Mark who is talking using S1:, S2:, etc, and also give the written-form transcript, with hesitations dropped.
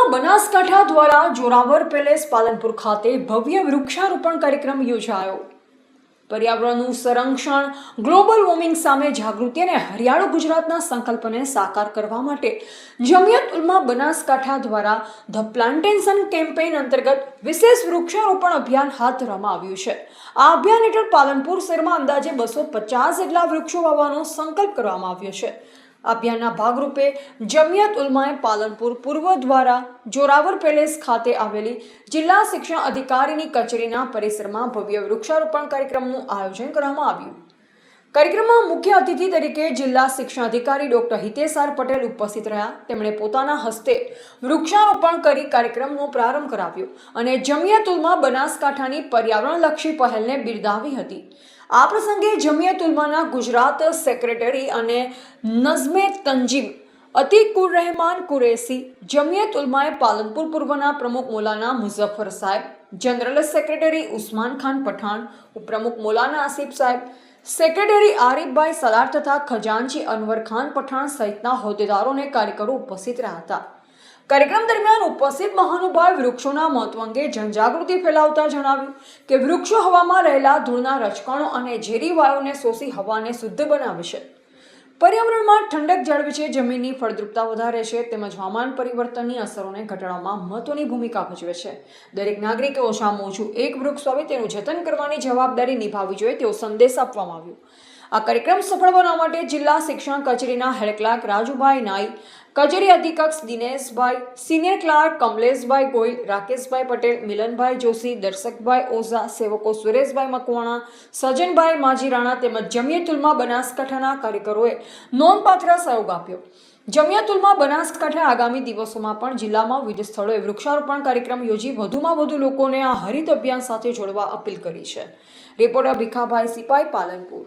S1: જિલ્લામાં બનાસકાંઠા દ્વારા જોરાવર પેલેસ પાલનપુર ખાતે ભવ્ય વૃક્ષારોપણ કાર્યક્રમ યોજાયો। પર્યાવરણનું સંરક્ષણ, ગ્લોબલ વોર્મિંગ સામે જાગૃતિ અને હરિયાળું ગુજરાતના સંકલ્પને સાકાર કરવા માટે જમિયત ઉલમા બનાસકાંઠા દ્વારા ધ પ્લાન્ટેશન કેમ્પેઇન અંતર્ગત વિશેષ વૃક્ષારોપણ અભિયાન હાથ ધરવામાં આવ્યું છે। આ અભિયાન હેઠળ પાલનપુર શહેરમાં અંદાજે 250 જેટલા વૃક્ષો વાવવાનો સંકલ્પ કરવામાં આવ્યો છે। અભિયાનના ભાગરૂપે જમિયત ઉલમાએ પાલનપુર પૂર્વ દ્વારા જોરાવર પેલેસ ખાતે આવેલી જિલ્લા શિક્ષણ અધિકારીની કચેરીના પરિસરમાં ભવ્ય વૃક્ષારોપણ કાર્યક્રમનું આયોજન કરવામાં આવ્યું। કાર્યક્રમમાં મુખ્ય અતિથિ તરીકે જિલ્લા શિક્ષણ અધિકારી ડોક્ટર હિતેશ આર પટેલ ઉપસ્થિત રહ્યા। તેમણે પોતાના હસ્તે વૃક્ષારોપણ કરી કાર્યક્રમનો પ્રારંભ કરાવ્યો અને જમિયત ઉલમા બનાસકાંઠાની પર્યાવરણલક્ષી પહેલને બિરદાવી હતી। આ પ્રસંગે જમિયત ઉલમાના ગુજરાત સેક્રેટરી અને નઝમે તંજીમ અતીકુર રહેમાન કુરેશી, જમિયત ઉલમાએ પાલનપુર પૂર્વના પ્રમુખ મૌલાના મુઝફ્ફર સાહેબ, જનરલ સેક્રેટરી ઉસ્માન ખાન પઠાણ, ઉપપ્રમુખ મૌલાના આસિફ સાહેબ, સેક્રેટરી આરિફભાઈ સલાર તથા ખજાનચી અનવર ખાન પઠાણ સહિતના હોદ્દેદારો અને કાર્યકરો ઉપસ્થિત રહ્યા હતા। કાર્યક્રમ દરમિયાન ઉપસ્થિત મહાનુભાવ વૃક્ષોના મહત્વ અંગે જનજાગૃતિ ફેલાવતા જણાવ્યું કે વૃક્ષો હવામાં રહેલા ધૂળના રજકણો અને ઝેરી વાયુને શોષી હવાને શુદ્ધ બનાવે છે, પર્યાવરણમાં ઠંડક જાળવે છે, જમીનની ફળદ્રુપતા વધારે છે તેમજ હવામાન પરિવર્તનની અસરોને ઘટાડવામાં મહત્વની ભૂમિકા ભજવે છે। દરેક નાગરિકે ઓછામાં ઓછું એક વૃક્ષ વાવી તેનું જતન કરવાની જવાબદારી નિભાવવી જોઈએ તેવો સંદેશ આપવામાં આવ્યો। આ કાર્યક્રમ સફળ બનાવવા માટે જિલ્લા શિક્ષણ કચેરીના હેડ ક્લાર્ક રાજુભાઈ નાઈ, કચેરી અધિક્ષક દિનેશભાઈ, સિનિયર ક્લાર્ક કમલેશભાઈ ગોહિલ, રાકેશભાઈ પટેલ, મિલનભાઈ જોશી, દર્શકભાઈ ઓઝા, સેવકો સુરેશભાઈ મકવાણા, સજનભાઈ માજીરાણા તેમજ જમિયત ઉલમા બનાસકાંઠાના કાર્યકરોએ નોંધપાત્ર સહયોગ આપ્યો। જમિયત ઉલમા બનાસકાંઠા આગામી દિવસોમાં પણ જિલ્લામાં વિવિધ સ્થળોએ વૃક્ષારોપણ કાર્યક્રમ યોજી વધુમાં વધુ લોકોને આ હરિત અભિયાન સાથે જોડવા અપીલ કરી છે। રિપોર્ટર ભીખાભાઈ સિપાઈ, પાલનપુર।